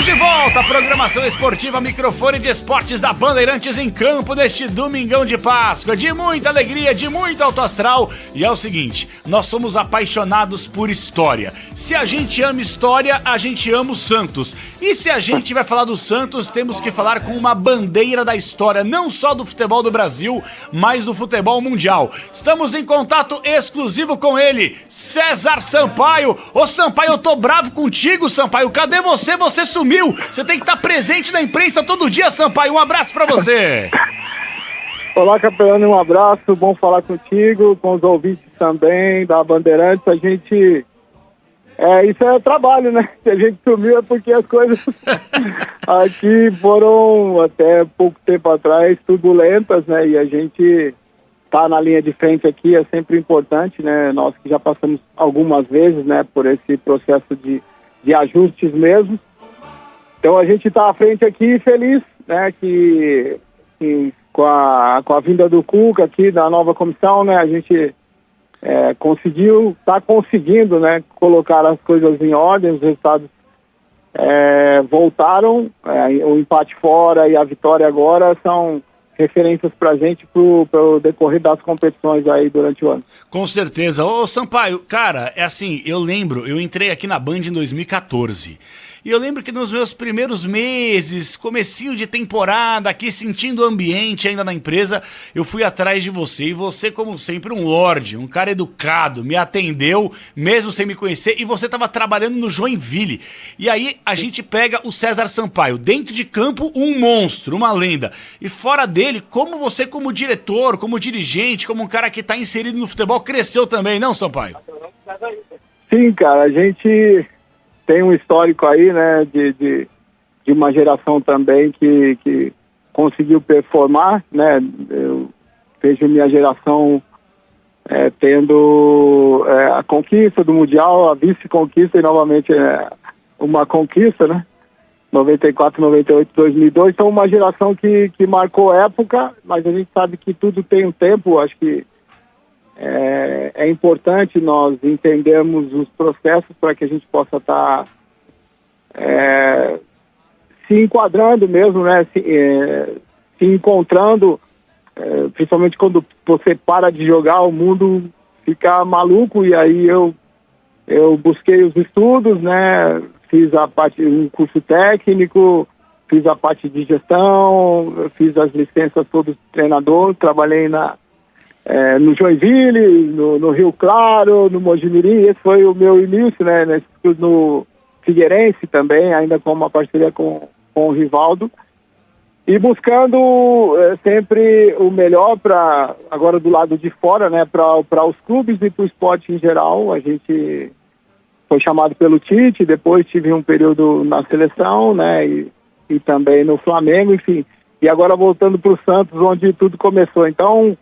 Estamos de volta, programação esportiva, microfone de esportes da Bandeirantes em campo deste domingão de Páscoa, de muita alegria, de muito alto astral. E é o seguinte, nós somos apaixonados por história. Se a gente ama história, a gente ama o Santos. E se a gente vai falar do Santos, temos que falar com uma bandeira da história, não só do futebol do Brasil, mas do futebol mundial. Estamos em contato exclusivo com ele, César Sampaio. Ô Sampaio, eu tô bravo contigo, Sampaio. Cadê você? Você sumiu. Você tem que estar presente na imprensa todo dia, Sampaio. Um abraço pra você. Olá, Capelano, um abraço. Bom falar contigo, com os ouvintes também da Bandeirantes. A gente... isso é trabalho, né? Se a gente sumiu é porque as coisas aqui foram, até pouco tempo atrás, turbulentas, né? E a gente tá na linha de frente aqui, é sempre importante, né? Nós que já passamos algumas vezes, né, por esse processo de ajustes mesmo. Então a gente está à frente aqui feliz, né, que com a vinda do Cuca aqui, da nova comissão, né, a gente está conseguindo, né, colocar as coisas em ordem, os resultados voltaram, o empate fora e a vitória agora são referências pra gente pro decorrer das competições aí durante o ano. Com certeza. Ô Sampaio, cara, é assim, eu lembro, eu entrei aqui na Band em 2014. E eu lembro que nos meus primeiros meses, comecinho de temporada, aqui sentindo o ambiente ainda na empresa, eu fui atrás de você. E você, como sempre, um lorde, um cara educado, me atendeu, mesmo sem me conhecer, e você estava trabalhando no Joinville. E aí a gente pega o César Sampaio, dentro de campo, um monstro, uma lenda. E fora dele, como você, como diretor, como dirigente, como um cara que está inserido no futebol, cresceu também, não, Sampaio? Sim, cara, a gente... tem um histórico aí, né, de uma geração também que conseguiu performar, né. Eu vejo minha geração tendo a conquista do Mundial, a vice-conquista e novamente uma conquista, né, 94, 98, 2002, então uma geração que marcou época, mas a gente sabe que tudo tem um tempo. Acho que é importante nós entendermos os processos para que a gente possa estar se enquadrando mesmo, né? Se encontrando, principalmente quando você para de jogar, o mundo fica maluco. E aí eu busquei os estudos, né? Fiz um curso técnico, fiz a parte de gestão, fiz as licenças todo treinador, trabalhei no Joinville, no Rio Claro, no Mojimirim. Esse foi o meu início, né, no Figueirense também, ainda com uma parceria com o Rivaldo, e buscando sempre o melhor para, agora do lado de fora, né, para os clubes e para o esporte em geral. A gente foi chamado pelo Tite, depois tive um período na seleção, né, e também no Flamengo, enfim, e agora voltando para o Santos, onde tudo começou. Então,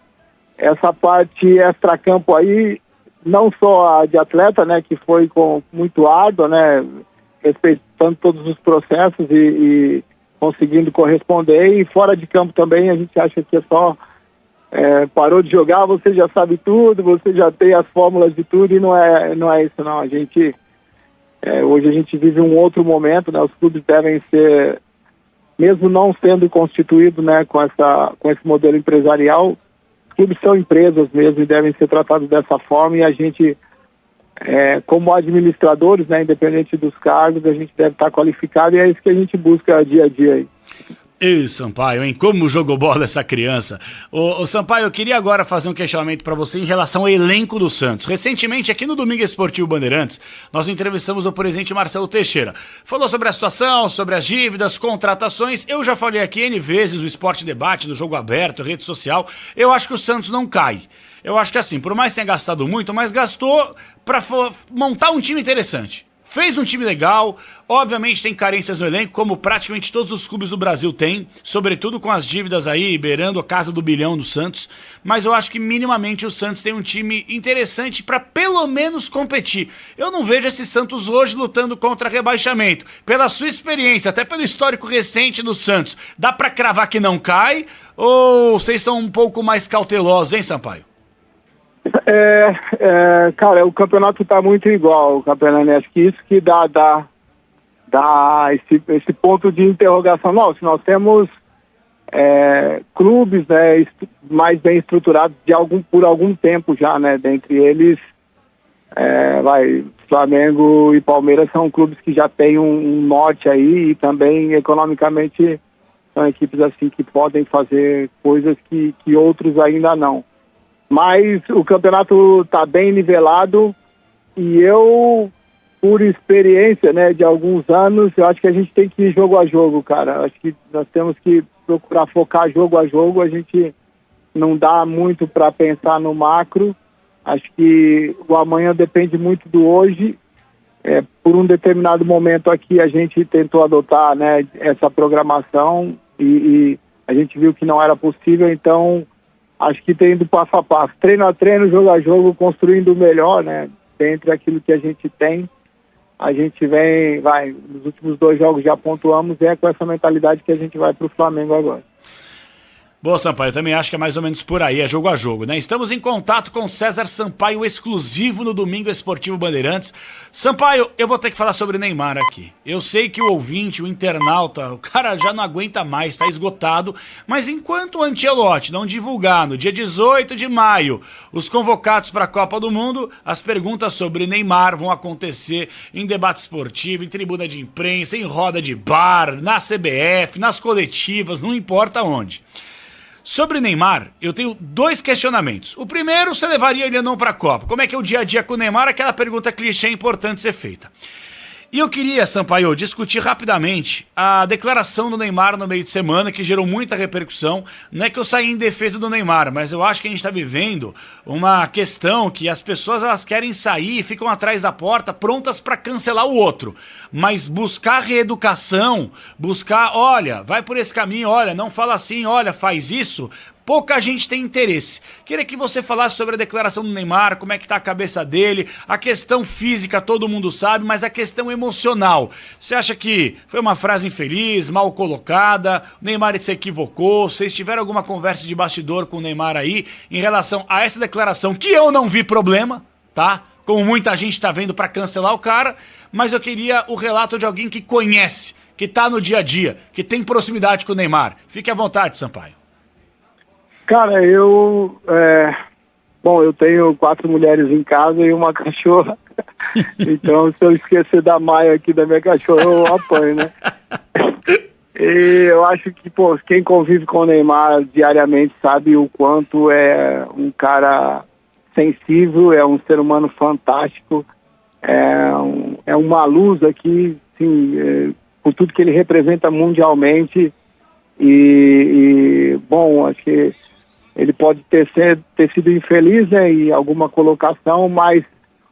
essa parte extracampo aí, não só a de atleta, né, que foi muito árdua, né, respeitando todos os processos e conseguindo corresponder, e fora de campo também a gente acha que é só parou de jogar, você já sabe tudo, você já tem as fórmulas de tudo, e não é isso não. A gente hoje a gente vive um outro momento, né, os clubes devem ser, mesmo não sendo constituídos, né, com esse modelo empresarial, clubes são empresas mesmo e devem ser tratados dessa forma, e a gente, como administradores, né, independente dos cargos, a gente deve estar qualificado, e é isso que a gente busca dia a dia aí. Ei, Sampaio, hein? Como jogou bola essa criança. Ô Sampaio, eu queria agora fazer um questionamento para você em relação ao elenco do Santos. Recentemente, aqui no Domingo Esportivo Bandeirantes, nós entrevistamos o presidente Marcelo Teixeira. Falou sobre a situação, sobre as dívidas, contratações. Eu já falei aqui N vezes no Esporte Debate, no Jogo Aberto, rede social. Eu acho que o Santos não cai. Eu acho que assim, por mais que tenha gastado muito, mas gastou para montar um time interessante. Fez um time legal, obviamente tem carências no elenco, como praticamente todos os clubes do Brasil têm, sobretudo com as dívidas aí, beirando a casa do bilhão do Santos, mas eu acho que minimamente o Santos tem um time interessante para pelo menos competir. Eu não vejo esse Santos hoje lutando contra rebaixamento. Pela sua experiência, até pelo histórico recente do Santos, dá para cravar que não cai, ou vocês estão um pouco mais cautelosos, hein, Sampaio? Cara, o campeonato está muito igual, o campeonato, acho que isso que dá dar esse ponto de interrogação. Nós temos clubes, né, mais bem estruturados por algum tempo já, né? Dentre eles, Flamengo e Palmeiras são clubes que já têm um norte aí, e também economicamente são equipes assim que podem fazer coisas que outros ainda não. Mas o campeonato está bem nivelado, e eu, por experiência, né, de alguns anos, eu acho que a gente tem que ir jogo a jogo, cara. Acho que nós temos que procurar focar jogo a jogo. A gente não dá muito para pensar no macro. Acho que o amanhã depende muito do hoje. Por um determinado momento aqui a gente tentou adotar, né, essa programação e a gente viu que não era possível. Então acho que tem ido passo a passo, treino a treino, jogo a jogo, construindo o melhor, né, dentre aquilo que a gente tem. A gente nos últimos 2 jogos já pontuamos, com essa mentalidade que a gente vai para o Flamengo agora. Boa, Sampaio, eu também acho que é mais ou menos por aí, é jogo a jogo, né? Estamos em contato com César Sampaio, exclusivo no Domingo Esportivo Bandeirantes. Sampaio, eu vou ter que falar sobre Neymar aqui. Eu sei que o ouvinte, o internauta, o cara já não aguenta mais, tá esgotado, mas enquanto o Ancelotti não divulgar no dia 18 de maio os convocados para a Copa do Mundo, as perguntas sobre Neymar vão acontecer em debate esportivo, em tribuna de imprensa, em roda de bar, na CBF, nas coletivas, não importa onde. Sobre Neymar, eu tenho 2 questionamentos. O primeiro, você levaria ele ou não para a Copa? Como é que é o dia a dia com o Neymar? Aquela pergunta clichê importante ser feita. E eu queria, Sampaio, discutir rapidamente a declaração do Neymar no meio de semana, que gerou muita repercussão. Não é que eu saí em defesa do Neymar, mas eu acho que a gente está vivendo uma questão que as pessoas elas querem sair e ficam atrás da porta prontas para cancelar o outro. Mas buscar reeducação, olha, vai por esse caminho, olha, não fala assim, olha, faz isso... Pouca gente tem interesse. Queria que você falasse sobre a declaração do Neymar, como é que tá a cabeça dele, a questão física todo mundo sabe, mas a questão emocional. Você acha que foi uma frase infeliz, mal colocada, o Neymar se equivocou, vocês tiveram alguma conversa de bastidor com o Neymar aí em relação a essa declaração, que eu não vi problema, tá? Como muita gente tá vendo para cancelar o cara, mas eu queria o relato de alguém que conhece, que tá no dia a dia, que tem proximidade com o Neymar. Fique à vontade, Sampaio. Cara, eu tenho 4 mulheres em casa e uma cachorra. Então, se eu esquecer da Maia aqui, da minha cachorra, eu apanho, né? E eu acho que, quem convive com o Neymar diariamente sabe o quanto é um cara sensível, é um ser humano fantástico, é uma luz aqui, sim, por tudo que ele representa mundialmente. Acho que ele pode ter sido infeliz, né, em alguma colocação, mas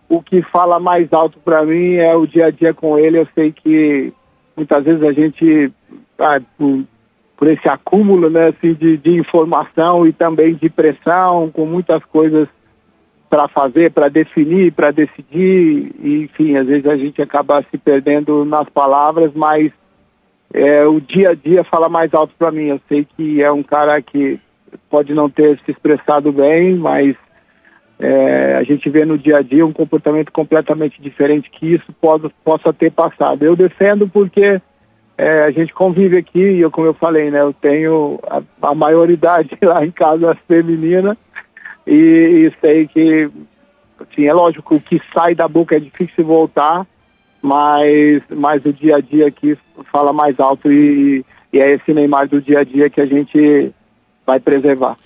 o que fala mais alto para mim é o dia a dia com ele. Eu sei que muitas vezes a gente, por esse acúmulo, né, assim, de informação e também de pressão, com muitas coisas para fazer, para definir, para decidir, e, enfim, às vezes a gente acaba se perdendo nas palavras, mas o dia a dia fala mais alto para mim. Eu sei que é um cara que pode não ter se expressado bem, mas a gente vê no dia a dia um comportamento completamente diferente que isso possa ter passado. Eu defendo porque a gente convive aqui e, como eu falei, né, eu tenho a maioridade lá em casa feminina e sei que, assim, é lógico, o que sai da boca é difícil voltar, mas o dia a dia aqui fala mais alto e é esse Neymar do dia a dia que a gente vai preservar.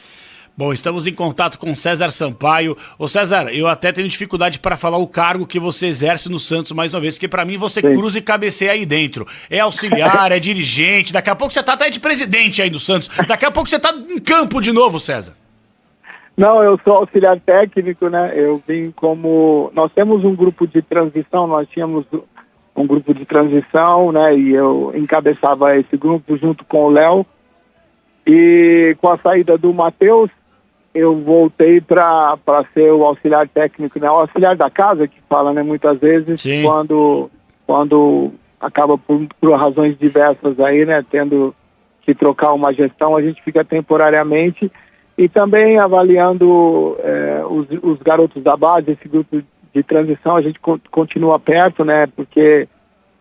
Bom, estamos em contato com César Sampaio. Ô César, eu até tenho dificuldade para falar o cargo que você exerce no Santos mais uma vez, porque para mim você Sim. cruza e cabeceia aí dentro. É auxiliar, é dirigente, daqui a pouco você tá até de presidente aí do Santos, daqui a pouco você tá em campo de novo, César. Não, eu sou auxiliar técnico, né? Eu vim como... Nós temos um grupo de transição, nós tínhamos um grupo de transição, né? E eu encabeçava esse grupo junto com o Léo. E com a saída do Matheus, eu voltei para ser o auxiliar técnico, né? O auxiliar da casa, que fala, né? Muitas vezes, quando acaba por razões diversas aí, né? Tendo que trocar uma gestão, a gente fica temporariamente. E também avaliando os garotos da base, esse grupo de transição, a gente continua perto, né? Porque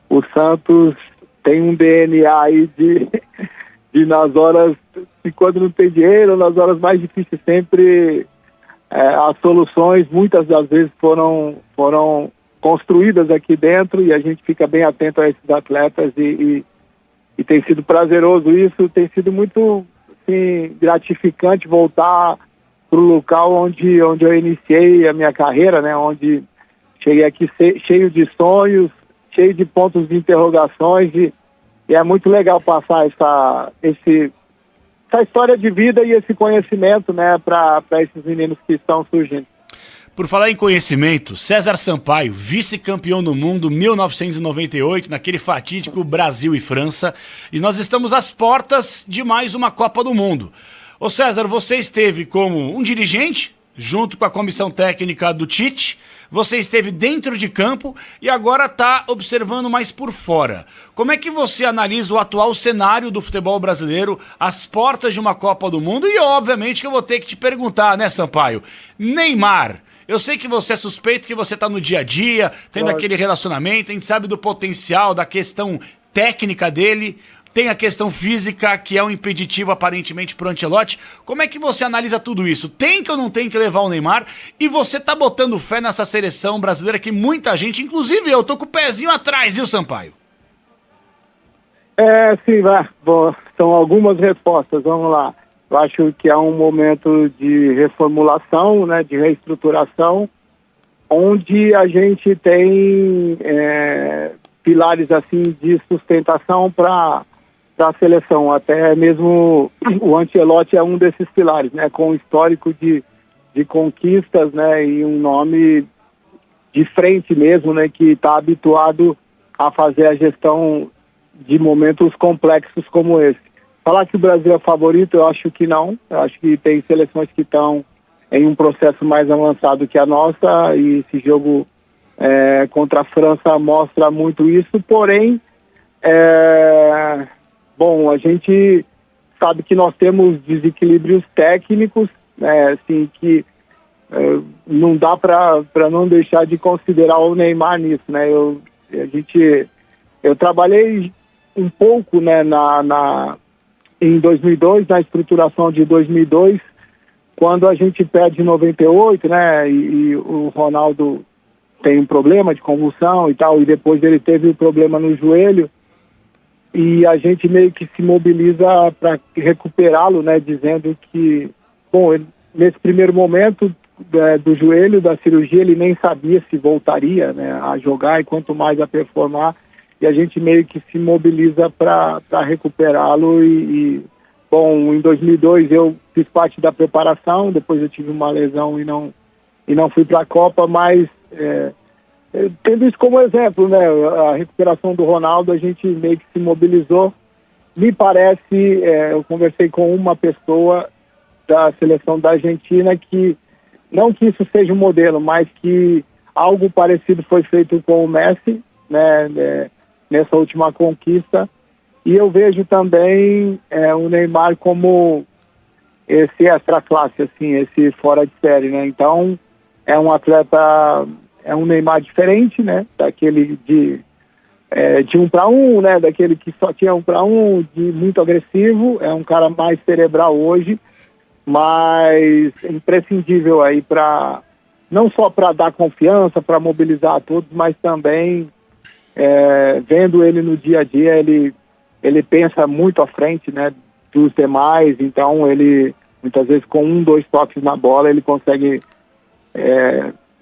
o Santos tem um DNA aí de nas horas, de quando não tem dinheiro, nas horas mais difíceis sempre as soluções muitas das vezes foram construídas aqui dentro, e a gente fica bem atento a esses atletas e tem sido prazeroso isso, tem sido muito assim, gratificante voltar para o local onde eu iniciei a minha carreira, né? Onde cheguei aqui cheio de sonhos, cheio de pontos de interrogações, e é muito legal passar essa história de vida e esse conhecimento, né, para esses meninos que estão surgindo. Por falar em conhecimento, César Sampaio, vice-campeão do mundo 1998, naquele fatídico Brasil e França, e nós estamos às portas de mais uma Copa do Mundo. Ô César, você esteve como um dirigente, junto com a comissão técnica do Tite, você esteve dentro de campo e agora está observando mais por fora. Como é que você analisa o atual cenário do futebol brasileiro às portas de uma Copa do Mundo? E obviamente que eu vou ter que te perguntar, né, Sampaio? Neymar, eu sei que você é suspeito, que você está no dia a dia, tendo aquele relacionamento, a gente sabe do potencial, da questão técnica dele, tem a questão física, que é um impeditivo aparentemente pro Ancelotti. Como é que você analisa tudo isso? Tem que ou não tem que levar o Neymar? E você tá botando fé nessa seleção brasileira que muita gente, inclusive eu, tô com o pezinho atrás, viu, Sampaio? Sim, bom, são algumas respostas, vamos lá. Eu acho que é um momento de reformulação, né, de reestruturação, onde a gente tem pilares assim de sustentação para a seleção. Até mesmo o Ancelotti é um desses pilares, né, com um histórico de conquistas, né, e um nome de frente mesmo, né, que está habituado a fazer a gestão de momentos complexos como esse. Falar que o Brasil é favorito, eu acho que não. Eu acho que tem seleções que estão em um processo mais avançado que a nossa, e esse jogo contra a França mostra muito isso. Porém, bom, a gente sabe que nós temos desequilíbrios técnicos, né, assim, que não dá para não deixar de considerar o Neymar nisso, né? Eu trabalhei um pouco, né, em 2002, na estruturação de 2002, quando a gente perde em 98, né, e o Ronaldo tem um problema de convulsão e tal, e depois ele teve um problema no joelho, e a gente meio que se mobiliza para recuperá-lo, né, dizendo que, bom, nesse primeiro momento do joelho, da cirurgia, ele nem sabia se voltaria, né, a jogar, e quanto mais a performar, e a gente meio que se mobiliza para recuperá-lo. Bom, em 2002 eu fiz parte da preparação, depois eu tive uma lesão e não fui para a Copa, mas tendo isso como exemplo, né, a recuperação do Ronaldo, a gente meio que se mobilizou. Me parece, eu conversei com uma pessoa da seleção da Argentina que, não que isso seja um modelo, mas que algo parecido foi feito com o Messi, né, nessa última conquista, e eu vejo também o Neymar como esse extra classe, assim, esse fora de série, né? Então é um atleta, é um Neymar diferente, né? Daquele de 1 para 1, né? Daquele que só tinha 1 para 1, de muito agressivo, é um cara mais cerebral hoje, mas imprescindível aí para não só para dar confiança, para mobilizar a todos, mas também vendo ele no dia a dia, ele pensa muito à frente, né, dos demais. Então ele, muitas vezes, com 2 toques na bola, ele consegue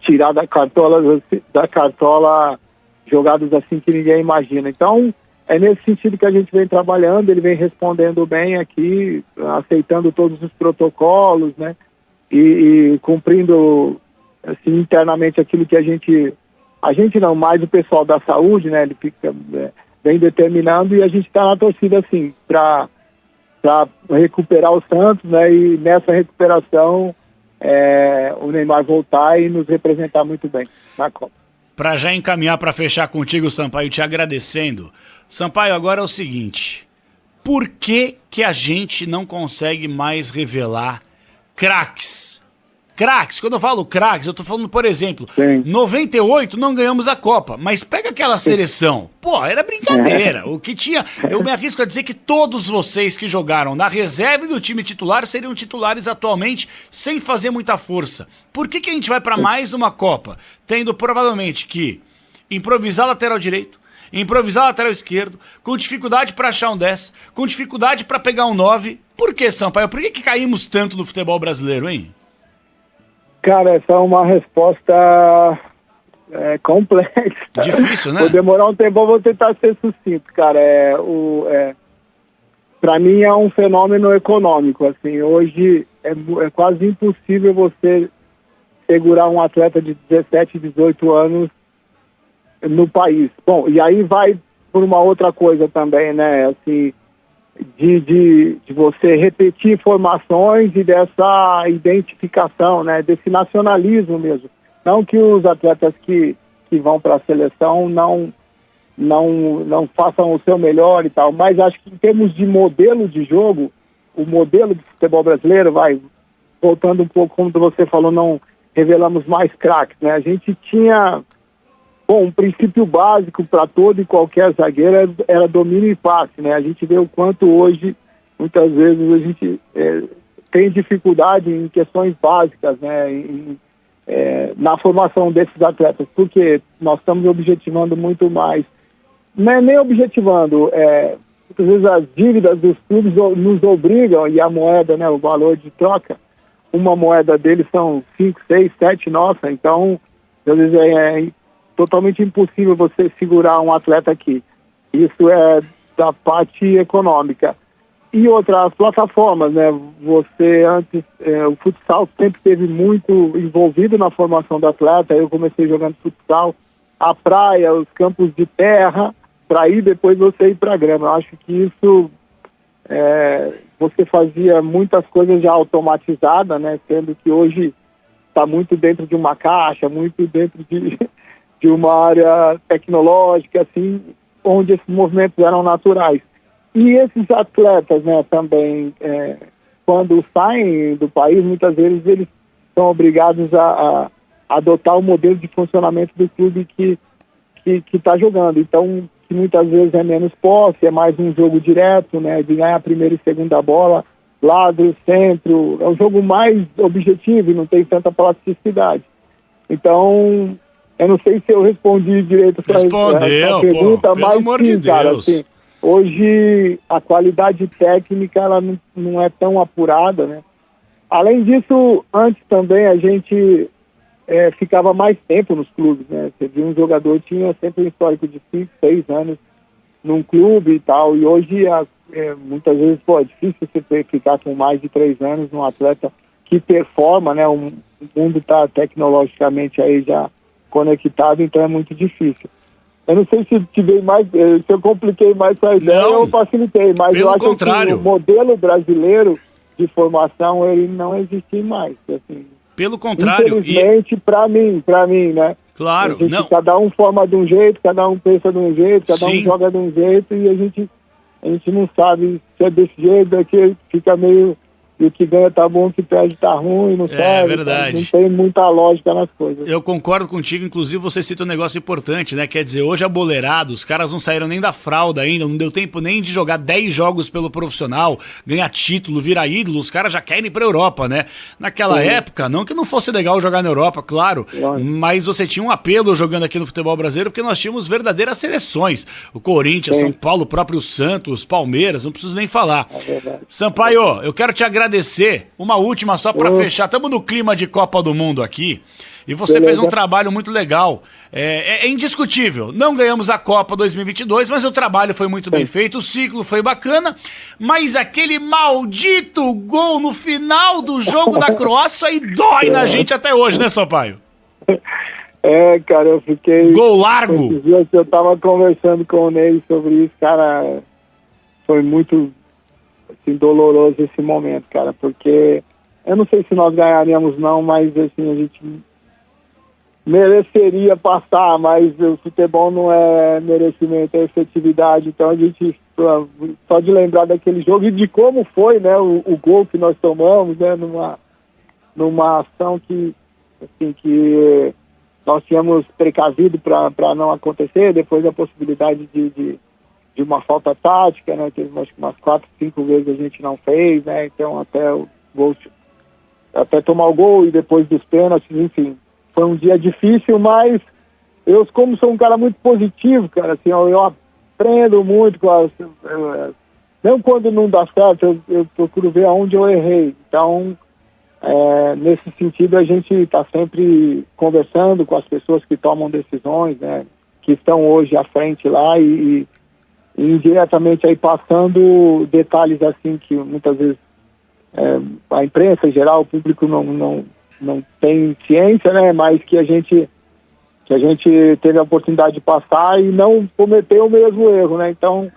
tirar da cartola jogadas assim que ninguém imagina. Então é nesse sentido que a gente vem trabalhando. Ele vem respondendo bem aqui, aceitando todos os protocolos, né, e cumprindo assim, internamente aquilo que a gente não, mais o pessoal da saúde, né, ele fica bem determinando, e a gente está na torcida assim para recuperar o Santos, né, e nessa recuperação o Neymar voltar e nos representar muito bem na Copa. Para já encaminhar para fechar contigo, Sampaio, te agradecendo. Sampaio, agora é o seguinte: por que a gente não consegue mais revelar craques craques, quando eu falo craques, eu tô falando, por exemplo, Sim. 98 não ganhamos a Copa, mas pega aquela seleção, pô, era brincadeira, o que tinha, eu me arrisco a dizer que todos vocês que jogaram na reserva e do time titular seriam titulares atualmente sem fazer muita força. Por que a gente vai para mais uma Copa, tendo provavelmente que improvisar lateral direito, improvisar lateral esquerdo, com dificuldade para achar um 10, com dificuldade para pegar um 9? Por que, Sampaio? Por que caímos tanto no futebol brasileiro, hein? Cara, essa é uma resposta complexa. Difícil, né? Vou demorar um tempo, vou tentar ser sucinto, cara. Para mim é um fenômeno econômico. Assim, hoje é quase impossível você segurar um atleta de 17, 18 anos no país. Bom, e aí vai por uma outra coisa também, né? Assim, de você repetir formações e dessa identificação, né, desse nacionalismo mesmo. Não que os atletas que vão para a seleção não façam o seu melhor e tal, mas acho que em termos de modelo de jogo, o modelo de futebol brasileiro, voltando um pouco como você falou, não revelamos mais craques, né? A gente tinha... Bom, um princípio básico para todo e qualquer zagueiro era domínio e passe, né? A gente vê o quanto hoje, muitas vezes, a gente tem dificuldade em questões básicas, né? Na formação desses atletas, porque nós estamos objetivando muito mais. Não é nem objetivando, muitas vezes as dívidas dos clubes nos obrigam, e a moeda, né, o valor de troca, uma moeda deles são 5, 6, 7 nossa, então, às vezes totalmente impossível você segurar um atleta aqui. Isso é da parte econômica. E outras plataformas, né? Você antes, o futsal sempre esteve muito envolvido na formação do atleta. Eu comecei jogando futsal, a praia, os campos de terra, para ir depois você ir para a grama. Eu acho que isso, você fazia muitas coisas já automatizadas, né? Sendo que hoje está muito dentro de uma caixa, muito dentro de uma área tecnológica, assim, onde esses movimentos eram naturais. E esses atletas, né, também, quando saem do país, muitas vezes eles são obrigados a adotar o modelo de funcionamento do clube que está jogando. Então, que muitas vezes é menos posse, é mais um jogo direto, né, de ganhar a primeira e segunda bola, lado, centro. É um jogo mais objetivo e não tem tanta plasticidade. Então... Eu não sei se eu respondi direito essa pergunta, pelo mas amor sim, de cara, Deus. assim, hoje a qualidade técnica ela não é tão apurada, né? Além disso, antes também a gente ficava mais tempo nos clubes, né? Você viu, um jogador tinha sempre um histórico de 5, 6 anos num clube e tal, e hoje muitas vezes é difícil você ficar com mais de 3 anos num atleta que performa, né? O mundo está tecnologicamente aí já conectado, então é muito difícil. Eu não sei se eu compliquei mais a ideia ou facilitei, mas eu acho que o modelo brasileiro de formação, ele não existe mais. Assim, pelo contrário. Infelizmente, para mim, né? Claro, não. Cada um forma de um jeito, cada um pensa de um jeito, cada um joga de um jeito, e a gente não sabe se é desse jeito, daqui fica meio... E o que ganha tá bom, o que perde tá ruim, não sabe? É verdade. Não tem muita lógica nas coisas. Eu concordo contigo, inclusive você cita um negócio importante, né? Quer dizer, hoje a boleirada, os caras não saíram nem da fralda ainda, não deu tempo nem de jogar 10 jogos pelo profissional, ganhar título, virar ídolo, os caras já querem ir pra Europa, né? Naquela época, não que não fosse legal jogar na Europa, claro, mas você tinha um apelo jogando aqui no futebol brasileiro, porque nós tínhamos verdadeiras seleções. O Corinthians, São Paulo, o próprio Santos, Palmeiras, não preciso nem falar. É verdade. Sampaio, eu quero te agradecer. Uma última só para fechar. Estamos no clima de Copa do Mundo aqui e você fez um trabalho muito legal. É indiscutível. Não ganhamos a Copa 2022, mas o trabalho foi muito bem feito, o ciclo foi bacana, mas aquele maldito gol no final do jogo da Croácia aí dói na gente até hoje, né, Sampaio? Cara, eu fiquei... Gol largo! Eu tava conversando com o Ney sobre isso, cara, foi muito... assim, doloroso esse momento, cara, porque eu não sei se nós ganharíamos não, mas assim, a gente mereceria passar, mas o futebol não é merecimento, é efetividade, então a gente só de lembrar daquele jogo e de como foi, né, o gol que nós tomamos, né, numa ação que nós tínhamos precavido para não acontecer, depois a possibilidade de uma falta tática, né? Teve acho que umas 4, 5 vezes a gente não fez, né? Então até tomar o gol e depois dos pênaltis, enfim, foi um dia difícil, mas eu, como sou um cara muito positivo, cara, assim, eu aprendo muito mesmo quando não dá certo, eu procuro ver aonde eu errei. Então, nesse sentido, a gente está sempre conversando com as pessoas que tomam decisões, né, que estão hoje à frente lá e indiretamente aí passando detalhes assim que muitas vezes a imprensa em geral, o público não tem ciência, né, mas que a gente teve a oportunidade de passar e não cometeu o mesmo erro, né? Então,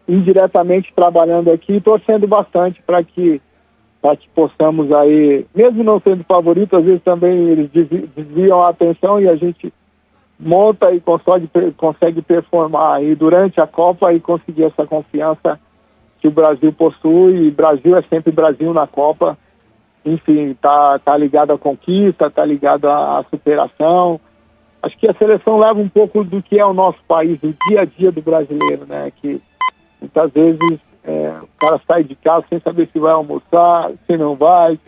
indiretamente trabalhando aqui, torcendo bastante para que possamos aí, mesmo não sendo favorito, às vezes também eles desviam a atenção e a gente monta e consegue performar aí durante a Copa e conseguir essa confiança que o Brasil possui. E Brasil é sempre Brasil na Copa. Enfim, tá ligado à conquista, tá ligado à superação. Acho que a seleção leva um pouco do que é o nosso país, o dia a dia do brasileiro, né? Que muitas vezes o cara sai de casa sem saber se vai almoçar, se não vai.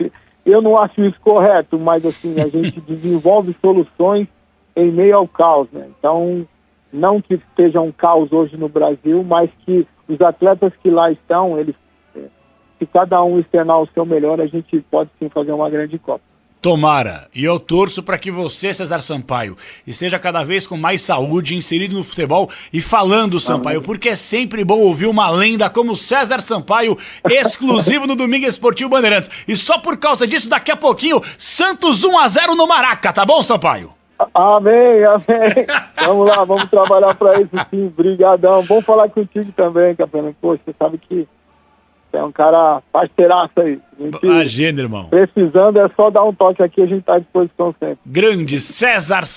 Eu não acho isso correto, mas assim, a gente desenvolve soluções em meio ao caos, né? Então, não que esteja um caos hoje no Brasil, mas que os atletas que lá estão, se cada um externar o seu melhor, a gente pode sim fazer uma grande Copa. Tomara, e eu torço para que você, César Sampaio, esteja cada vez com mais saúde, inserido no futebol e falando, Sampaio, porque é sempre bom ouvir uma lenda como César Sampaio, exclusivo no Domingo Esportivo Bandeirantes. E só por causa disso, daqui a pouquinho, Santos 1-0 no Maraca, tá bom, Sampaio? Amém. Vamos lá, vamos trabalhar para isso sim, brigadão. Vamos falar contigo também, Capelão. Poxa, você sabe que é um cara parceiraço aí. Imagina, irmão. Precisando é só dar um toque aqui, a gente tá à disposição sempre. Grande César